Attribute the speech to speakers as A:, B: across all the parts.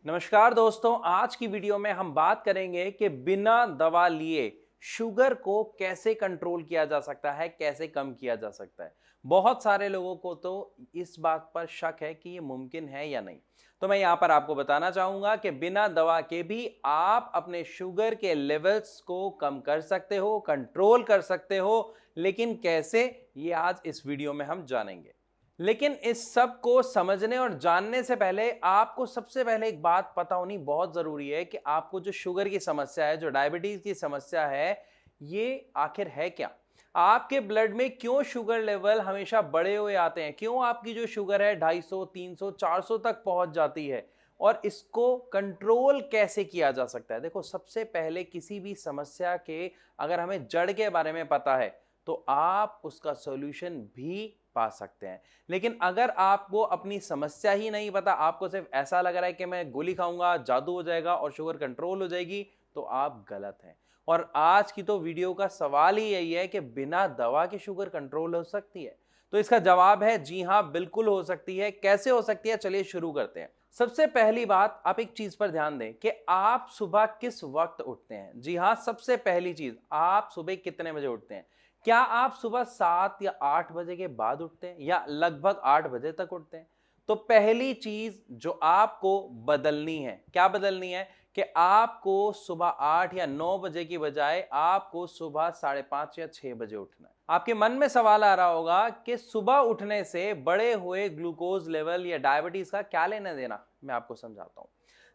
A: नमस्कार दोस्तों, आज की वीडियो में हम बात करेंगे कि बिना दवा लिए शुगर को कैसे कंट्रोल किया जा सकता है, कैसे कम किया जा सकता है। बहुत सारे लोगों को तो इस बात पर शक है कि ये मुमकिन है या नहीं। तो मैं यहाँ पर आपको बताना चाहूँगा कि बिना दवा के भी आप अपने शुगर के लेवल्स को कम कर सकते हो, कंट्रोल कर सकते हो, लेकिन कैसे, ये आज इस वीडियो में हम जानेंगे। लेकिन इस सब को समझने और जानने से पहले आपको सबसे पहले एक बात पता होनी बहुत जरूरी है कि आपको जो शुगर की समस्या है, जो डायबिटीज की समस्या है, ये आखिर है क्या। आपके ब्लड में क्यों शुगर लेवल हमेशा बढ़े हुए आते हैं, क्यों आपकी जो शुगर है 250, 300, 400 तक पहुंच जाती है, और इसको कंट्रोल कैसे किया जा सकता है। देखो, सबसे पहले किसी भी समस्या के अगर हमें जड़ के बारे में पता है तो आप उसका सॉल्यूशन भी पा सकते हैं। लेकिन अगर आपको अपनी समस्या ही नहीं पता, आपको सिर्फ ऐसा लग रहा है कि मैं गोली खाऊंगा जादू हो जाएगा और शुगर कंट्रोल हो जाएगी, तो आप गलत हैं। और आज की तो वीडियो का सवाल ही यही है कि बिना दवा के शुगर कंट्रोल हो सकती है। तो इसका जवाब है जी हाँ, बिल्कुल हो सकती है। कैसे हो सकती है, चलिए शुरू करते हैं। सबसे पहली बात, आप एक चीज पर ध्यान दें कि आप सुबह किस वक्त उठते हैं। जी हाँ, सबसे पहली चीज, आप सुबह कितने बजे उठते हैं। क्या आप सुबह 7 या 8 बजे के बाद उठते हैं या लगभग 8 बजे तक उठते हैं। तो पहली चीज जो आपको बदलनी है, क्या बदलनी है कि आपको सुबह 8 या 9 बजे की बजाय आपको सुबह 5:30 या 6 बजे उठना है। आपके मन में सवाल आ रहा होगा कि सुबह उठने से बढ़े हुए ग्लूकोज लेवल या डायबिटीज का क्या लेना देना। मैं आपको समझाता हूं।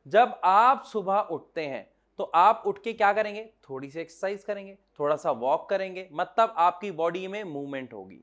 A: जब आप सुबह उठते हैं तो आप उठ के क्या करेंगे, थोड़ी सी एक्सरसाइज करेंगे, थोड़ा सा वॉक करेंगे, मतलब आपकी बॉडी में मूवमेंट होगी।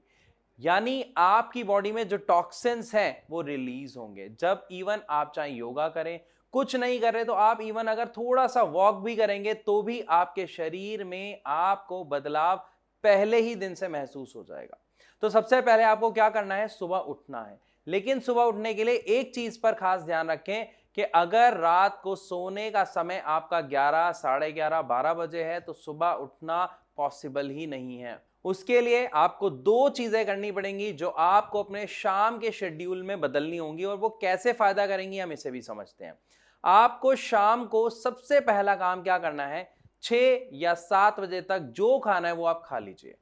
A: यानी आपकी बॉडी में जो टॉक्सिन्स हैं वो रिलीज होंगे। जब इवन आप चाहे योगा करें, कुछ नहीं कर रहे, तो आप इवन अगर थोड़ा सा वॉक भी करेंगे तो भी आपके शरीर में आपको बदलाव पहले ही दिन से महसूस हो जाएगा। तो सबसे पहले आपको क्या करना है, सुबह उठना है। लेकिन सुबह उठने के लिए एक चीज पर खास ध्यान रखें कि अगर रात को सोने का समय आपका 11, साढ़े 11, 12 बजे है तो सुबह उठना पॉसिबल ही नहीं है। उसके लिए आपको दो चीजें करनी पड़ेंगी जो आपको अपने शाम के शेड्यूल में बदलनी होंगी, और वो कैसे फायदा करेंगी हम इसे भी समझते हैं। आपको शाम को सबसे पहला काम क्या करना है, 6 या 7 बजे तक जो खाना है वो आप खा लीजिए।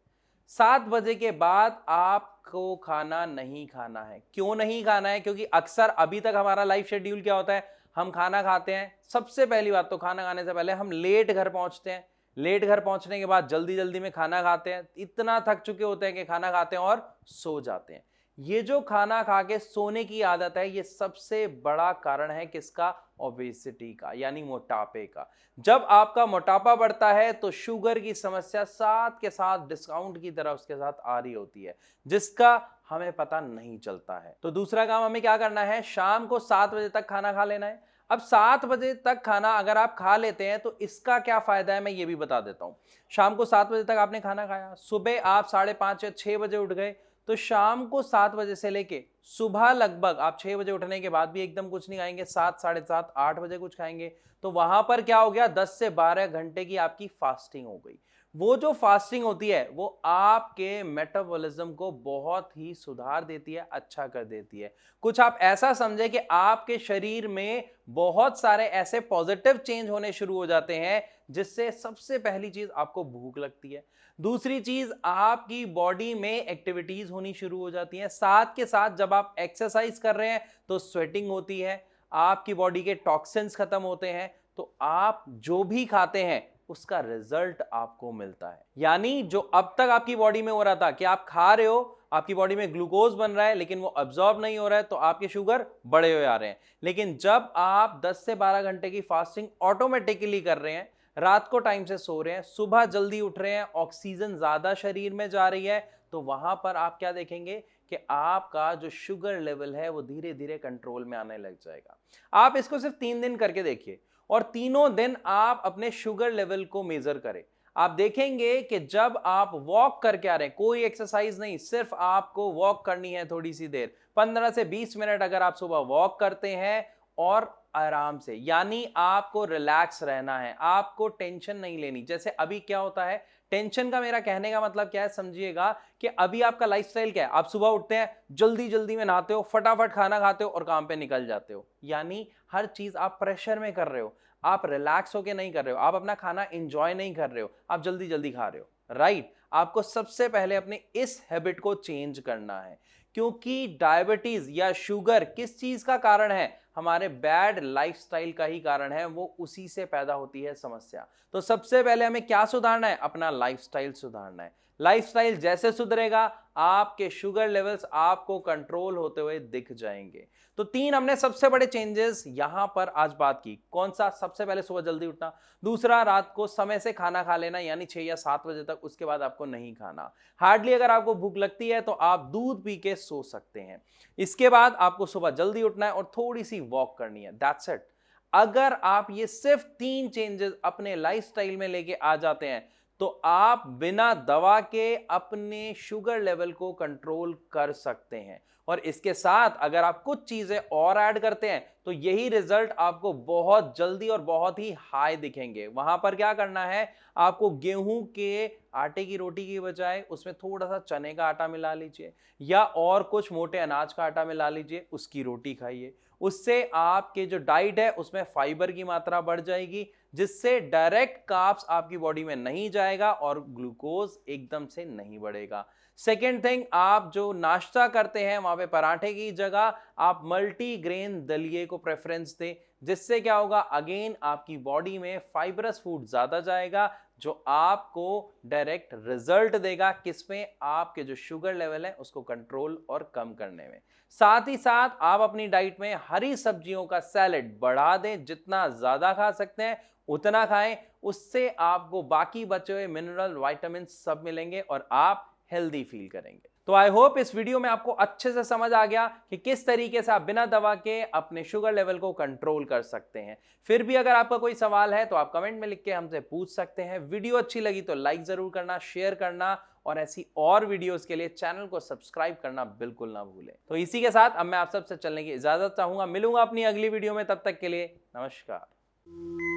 A: 7 बजे के बाद आपको खाना नहीं खाना है। क्यों नहीं खाना है, क्योंकि अक्सर अभी तक हमारा लाइफ शेड्यूल क्या होता है, हम खाना खाते हैं, सबसे पहली बात तो खाना खाने से पहले हम लेट घर पहुंचते हैं। लेट घर पहुंचने के बाद जल्दी जल्दी में खाना खाते हैं, इतना थक चुके होते हैं कि खाना खाते हैं और सो जाते हैं। ये जो खाना खा के सोने की आदत है, ये सबसे बड़ा कारण है किसका, ओबेसिटी का, यानी मोटापे का। जब आपका मोटापा बढ़ता है तो शुगर की समस्या साथ के साथ डिस्काउंट की तरह उसके साथ आ रही होती है, जिसका हमें पता नहीं चलता है। तो दूसरा काम हमें क्या करना है, शाम को 7 बजे तक खाना खा लेना है। अब 7 बजे तक खाना अगर आप खा लेते हैं तो इसका क्या फायदा है, मैं ये भी बता देता हूं। शाम को 7 बजे तक आपने खाना खाया, सुबह आप 5:30 या 6 बजे उठ गए, तो शाम को 7 बजे से लेके सुबह लगभग आप 6 बजे उठने के बाद भी एकदम कुछ नहीं खाएंगे, 7, साढ़े 7, 8 बजे कुछ खाएंगे, तो वहां पर क्या हो गया, 10 से 12 घंटे की आपकी फास्टिंग हो गई। वो जो फास्टिंग होती है वो आपके मेटाबॉलिज्म को बहुत ही सुधार देती है, अच्छा कर देती है। कुछ आप ऐसा समझे कि आपके शरीर में बहुत सारे ऐसे पॉजिटिव चेंज होने शुरू हो जाते हैं, जिससे सबसे पहली चीज आपको भूख लगती है। दूसरी चीज, आपकी बॉडी में एक्टिविटीज होनी शुरू हो जाती हैं। साथ के साथ जब आप एक्सरसाइज कर रहे हैं तो स्वेटिंग होती है, आपकी बॉडी के टॉक्सिन्स खत्म होते हैं, तो आप जो भी खाते हैं उसका रिजल्ट आपको मिलता है। यानी जो अब तक आपकी बॉडी में हो रहा था कि आप खा रहे हो, आपकी बॉडी में ग्लूकोज बन रहा है लेकिन वो अब्सॉर्ब नहीं हो रहा है, तो आपके शुगर बढ़े हुए आ रहे हैं। लेकिन जब आप 10 से 12 घंटे की फास्टिंग ऑटोमेटिकली कर रहे हैं, रात को टाइम से सो रहे हैं, सुबह जल्दी उठ रहे हैं, ऑक्सीजन ज्यादा शरीर में जा रही है, तो वहां पर आप क्या देखेंगे कि आपका जो शुगर लेवल है वो धीरे धीरे कंट्रोल में आने लग जाएगा। आप इसको सिर्फ 3 दिन करके देखिए, और तीनों दिन आप अपने शुगर लेवल को मेजर करें। आप देखेंगे कि जब आप वॉक करके आ रहे हैं, कोई एक्सरसाइज नहीं, सिर्फ आपको वॉक करनी है थोड़ी सी देर, 15 से 20 मिनट अगर आप सुबह वॉक करते हैं और आराम से, यानी आपको रिलैक्स रहना है, आपको टेंशन नहीं लेनी। जैसे अभी क्या होता है, टेंशन का मेरा कहने का मतलब क्या है, समझिएगा कि अभी आपका लाइफस्टाइल क्या है, आप सुबह उठते हैं, जल्दी जल्दी में नहाते हो, फटाफट खाना खाते हो और काम पे निकल जाते हो, यानी हर चीज आप प्रेशर में कर रहे हो, आप रिलैक्स होके नहीं कर रहे हो, आप अपना खाना एंजॉय नहीं कर रहे हो, आप जल्दी जल्दी खा रहे हो, राइट। आपको सबसे पहले अपने इस हैबिट को चेंज करना है, क्योंकि डायबिटीज या शुगर किस चीज का कारण है, हमारे बैड लाइफस्टाइल का ही कारण है, वो उसी से पैदा होती है समस्या। तो सबसे पहले हमें क्या सुधारना है, अपना लाइफस्टाइल सुधारना है। लाइफस्टाइल जैसे सुधरेगा, आपके शुगर लेवल्स आपको कंट्रोल होते हुए दिख जाएंगे। तो 3 हमने सबसे बड़े चेंजेस यहां पर आज बात की। कौन सा? सबसे पहले सुबह जल्दी उठना, दूसरा रात को समय से खाना खा लेना, यानी 6 या 7 बजे तक, उसके बाद आपको नहीं खाना। हार्डली अगर आपको भूख लगती है तो आप दूध पी के सो सकते हैं। इसके बाद आपको सुबह जल्दी उठना है और थोड़ी सी वॉक करनी है, दैट्स इट। अगर आप ये सिर्फ 3 चेंजेस अपने लाइफस्टाइल में लेके आ जाते हैं तो आप बिना दवा के अपने शुगर लेवल को कंट्रोल कर सकते हैं। और इसके साथ अगर आप कुछ चीजें और ऐड करते हैं तो यही रिजल्ट आपको बहुत जल्दी और बहुत ही हाई दिखेंगे। वहां पर क्या करना है, आपको गेहूं के आटे की रोटी की बजाय उसमें थोड़ा सा चने का आटा मिला लीजिए या और कुछ मोटे अनाज का आटा मिला लीजिए, उसकी रोटी खाइए। उससे आपके जो डाइट है उसमें फाइबर की मात्रा बढ़ जाएगी, जिससे डायरेक्ट कार्ब्स आपकी बॉडी में नहीं जाएगा और ग्लूकोज एकदम से नहीं बढ़ेगा। सेकेंड थिंग, आप जो नाश्ता करते हैं वहां पे पराठे की जगह आप मल्टीग्रेन दलिए को प्रेफरेंस दें, जिससे क्या होगा, अगेन आपकी बॉडी में फाइबरस फूड ज्यादा जाएगा, जो आपको डायरेक्ट रिजल्ट देगा किसमें, आपके जो शुगर लेवल है उसको कंट्रोल और कम करने में। साथ ही साथ आप अपनी डाइट में हरी सब्जियों का सैलेड बढ़ा दें, जितना ज्यादा खा सकते हैं उतना खाएं, उससे आपको बाकी बचे हुए मिनरल विटामिन सब मिलेंगे और आप हेल्दी फील करेंगे। तो आई होप इस वीडियो में आपको अच्छे से समझ आ गया कि किस तरीके से आप बिना दवा के अपने शुगर लेवल को कंट्रोल कर सकते हैं। फिर भी अगर आपका कोई सवाल है तो आप कमेंट में लिख के हमसे पूछ सकते हैं। वीडियो अच्छी लगी तो लाइक जरूर करना, शेयर करना और ऐसी और वीडियोस के लिए चैनल को सब्सक्राइब करना बिल्कुल ना भूलें। तो इसी के साथ अब मैं आप सबसे चलने की इजाजत चाहूंगा, मिलूंगा अपनी अगली वीडियो में, तब तक के लिए नमस्कार।